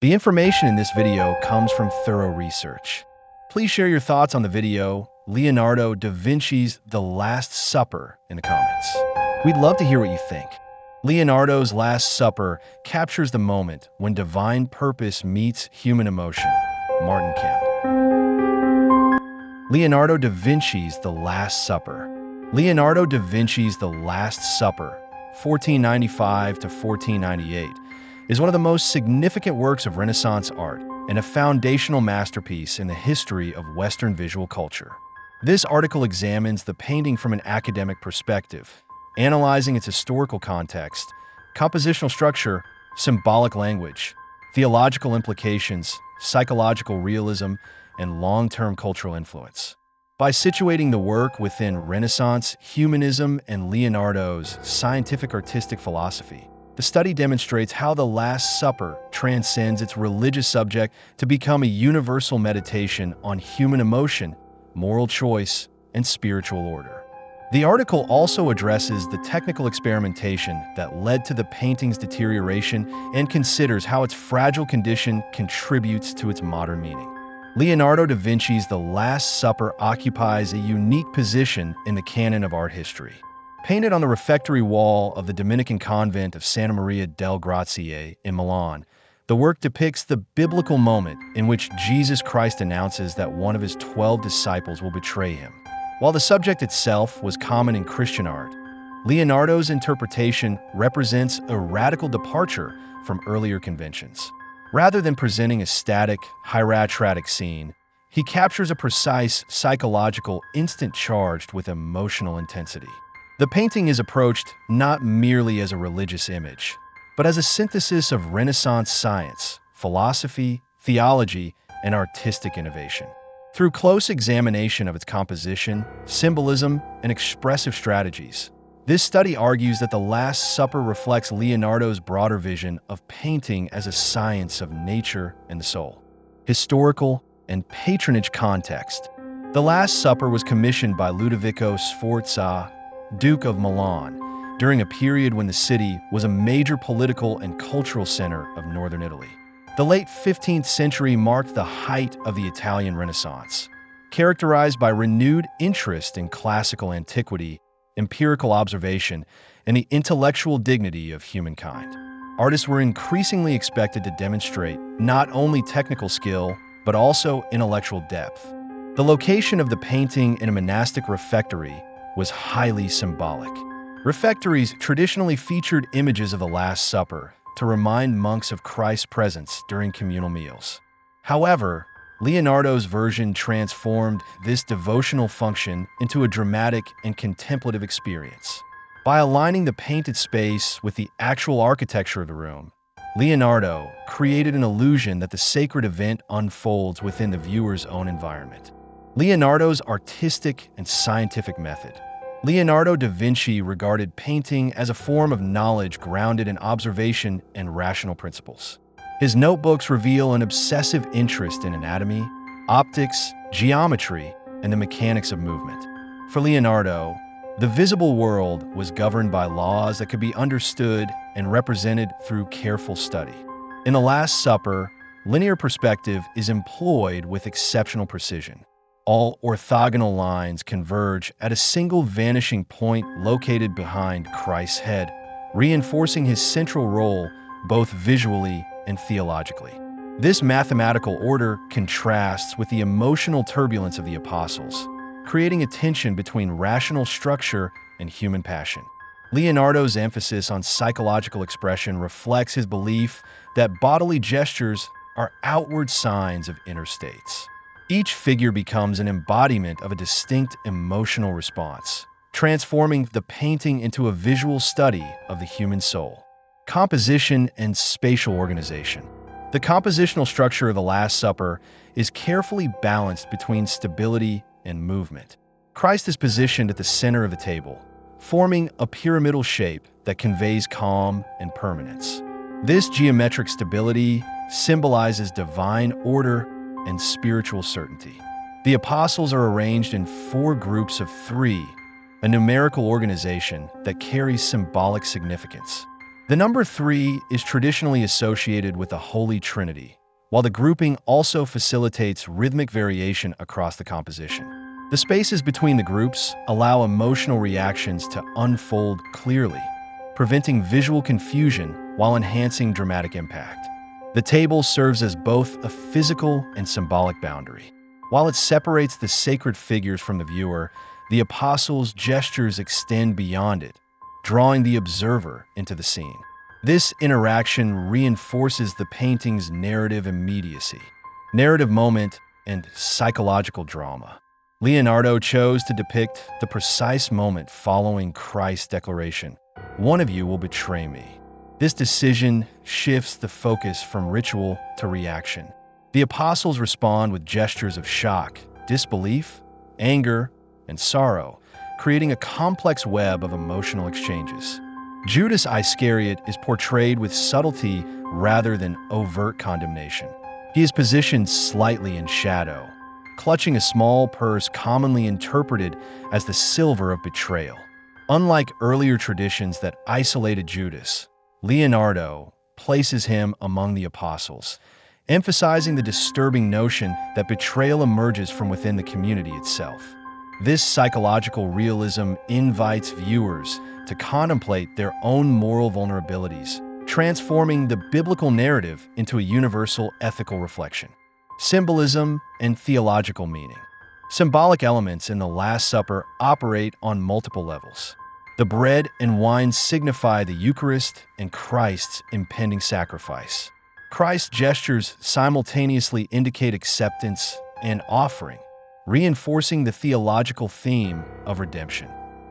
The information in this video comes from thorough research. Please share your thoughts on the video, Leonardo da Vinci's The Last Supper, in the comments. We'd love to hear what you think. Leonardo's Last Supper captures the moment when divine purpose meets human emotion. Martin Kemp. Leonardo da Vinci's The Last Supper. Leonardo da Vinci's The Last Supper, 1495 to 1498, is one of the most significant works of Renaissance art and a foundational masterpiece in the history of Western visual culture. This article examines the painting from an academic perspective, analyzing its historical context, compositional structure, symbolic language, theological implications, psychological realism, and long-term cultural influence. By situating the work within Renaissance, humanism, and Leonardo's scientific artistic philosophy, the study demonstrates how the Last Supper transcends its religious subject to become a universal meditation on human emotion, moral choice, and spiritual order. The article also addresses the technical experimentation that led to the painting's deterioration and considers how its fragile condition contributes to its modern meaning. Leonardo da Vinci's The Last Supper occupies a unique position in the canon of art history. Painted on the refectory wall of the Dominican convent of Santa Maria del Grazie in Milan, the work depicts the biblical moment in which Jesus Christ announces that one of his 12 disciples will betray him. While the subject itself was common in Christian art, Leonardo's interpretation represents a radical departure from earlier conventions. Rather than presenting a static, hieratic scene, he captures a precise, psychological instant charged with emotional intensity. The painting is approached not merely as a religious image, but as a synthesis of Renaissance science, philosophy, theology, and artistic innovation. Through close examination of its composition, symbolism, and expressive strategies, this study argues that The Last Supper reflects Leonardo's broader vision of painting as a science of nature and the soul. Historical and patronage context. The Last Supper was commissioned by Ludovico Sforza, Duke of Milan, during a period when the city was a major political and cultural center of northern Italy. The late 15th century marked the height of the Italian Renaissance, characterized by renewed interest in classical antiquity, empirical observation, and the intellectual dignity of humankind. Artists were increasingly expected to demonstrate not only technical skill, but also intellectual depth. The location of the painting in a monastic refectory was highly symbolic. Refectories traditionally featured images of the Last Supper to remind monks of Christ's presence during communal meals. However, Leonardo's version transformed this devotional function into a dramatic and contemplative experience. By aligning the painted space with the actual architecture of the room, Leonardo created an illusion that the sacred event unfolds within the viewer's own environment. Leonardo's artistic and scientific method. Leonardo da Vinci regarded painting as a form of knowledge grounded in observation and rational principles. His notebooks reveal an obsessive interest in anatomy, optics, geometry, and the mechanics of movement. For Leonardo, the visible world was governed by laws that could be understood and represented through careful study. In The Last Supper, linear perspective is employed with exceptional precision. All orthogonal lines converge at a single vanishing point located behind Christ's head, reinforcing his central role both visually and theologically. This mathematical order contrasts with the emotional turbulence of the apostles, creating a tension between rational structure and human passion. Leonardo's emphasis on psychological expression reflects his belief that bodily gestures are outward signs of inner states. Each figure becomes an embodiment of a distinct emotional response, transforming the painting into a visual study of the human soul. Composition and spatial organization. The compositional structure of The Last Supper is carefully balanced between stability and movement. Christ is positioned at the center of the table, forming a pyramidal shape that conveys calm and permanence. This geometric stability symbolizes divine order and spiritual certainty. The apostles are arranged in 4 groups of 3, a numerical organization that carries symbolic significance. The number 3 is traditionally associated with the Holy Trinity, while the grouping also facilitates rhythmic variation across the composition. The spaces between the groups allow emotional reactions to unfold clearly, preventing visual confusion while enhancing dramatic impact. The table serves as both a physical and symbolic boundary. While it separates the sacred figures from the viewer, the apostles' gestures extend beyond it, drawing the observer into the scene. This interaction reinforces the painting's narrative immediacy, narrative moment, and psychological drama. Leonardo chose to depict the precise moment following Christ's declaration, "One of you will betray me." This decision shifts the focus from ritual to reaction. The apostles respond with gestures of shock, disbelief, anger, and sorrow, creating a complex web of emotional exchanges. Judas Iscariot is portrayed with subtlety rather than overt condemnation. He is positioned slightly in shadow, clutching a small purse commonly interpreted as the silver of betrayal. Unlike earlier traditions that isolated Judas, Leonardo places him among the apostles, emphasizing the disturbing notion that betrayal emerges from within the community itself. This psychological realism invites viewers to contemplate their own moral vulnerabilities, transforming the biblical narrative into a universal ethical reflection. Symbolism and theological meaning. Symbolic elements in the Last Supper operate on multiple levels. The bread and wine signify the Eucharist and Christ's impending sacrifice. Christ's gestures simultaneously indicate acceptance and offering, reinforcing the theological theme of redemption.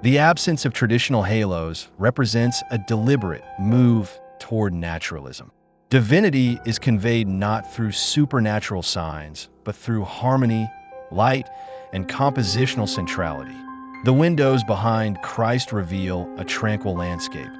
The absence of traditional halos represents a deliberate move toward naturalism. Divinity is conveyed not through supernatural signs, but through harmony, light, and compositional centrality. The windows behind Christ reveal a tranquil landscape,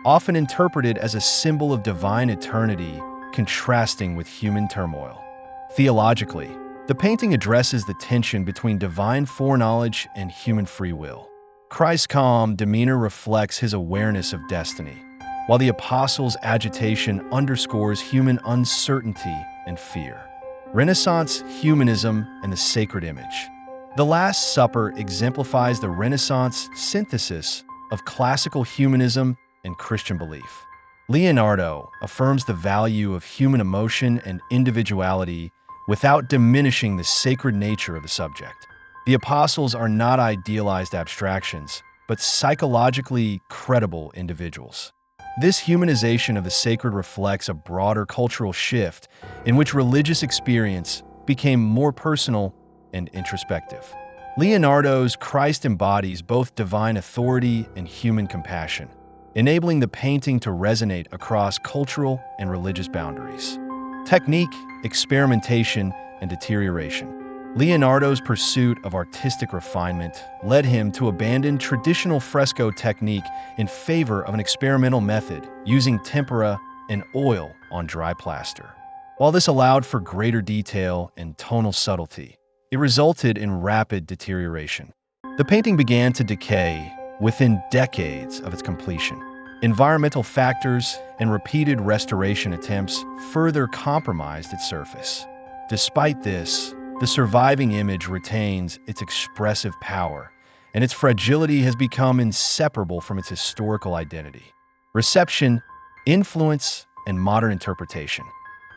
often interpreted as a symbol of divine eternity, contrasting with human turmoil. Theologically, the painting addresses the tension between divine foreknowledge and human free will. Christ's calm demeanor reflects his awareness of destiny, while the apostles' agitation underscores human uncertainty and fear. Renaissance humanism and the sacred image. The Last Supper exemplifies the Renaissance synthesis of classical humanism and Christian belief. Leonardo affirms the value of human emotion and individuality without diminishing the sacred nature of the subject. The apostles are not idealized abstractions, but psychologically credible individuals. This humanization of the sacred reflects a broader cultural shift in which religious experience became more personal and introspective. Leonardo's Christ embodies both divine authority and human compassion, enabling the painting to resonate across cultural and religious boundaries. Technique, experimentation, and deterioration. Leonardo's pursuit of artistic refinement led him to abandon traditional fresco technique in favor of an experimental method using tempera and oil on dry plaster. While this allowed for greater detail and tonal subtlety, it resulted in rapid deterioration. The painting began to decay within decades of its completion. Environmental factors and repeated restoration attempts further compromised its surface. Despite this, the surviving image retains its expressive power, and its fragility has become inseparable from its historical identity. Reception, influence, and modern interpretation.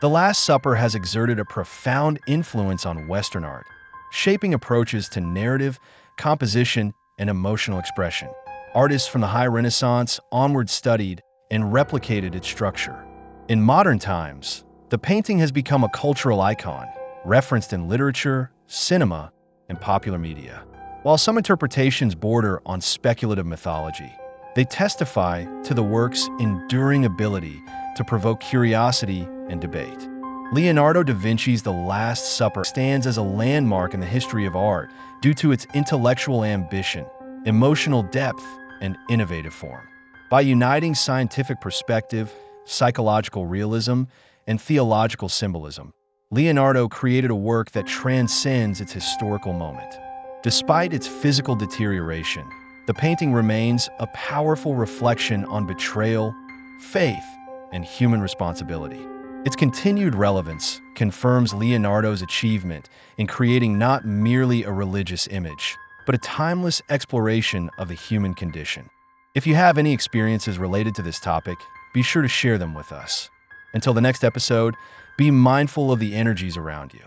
The Last Supper has exerted a profound influence on Western art, shaping approaches to narrative, composition, and emotional expression. Artists from the High Renaissance onward studied and replicated its structure. In modern times, the painting has become a cultural icon, referenced in literature, cinema, and popular media. While some interpretations border on speculative mythology, they testify to the work's enduring ability to provoke curiosity and debate. Leonardo da Vinci's The Last Supper stands as a landmark in the history of art due to its intellectual ambition, emotional depth, and innovative form. By uniting scientific perspective, psychological realism, and theological symbolism, Leonardo created a work that transcends its historical moment. Despite its physical deterioration, the painting remains a powerful reflection on betrayal, faith, and human responsibility. Its continued relevance confirms Leonardo's achievement in creating not merely a religious image, but a timeless exploration of the human condition. If you have any experiences related to this topic, be sure to share them with us. Until the next episode, be mindful of the energies around you.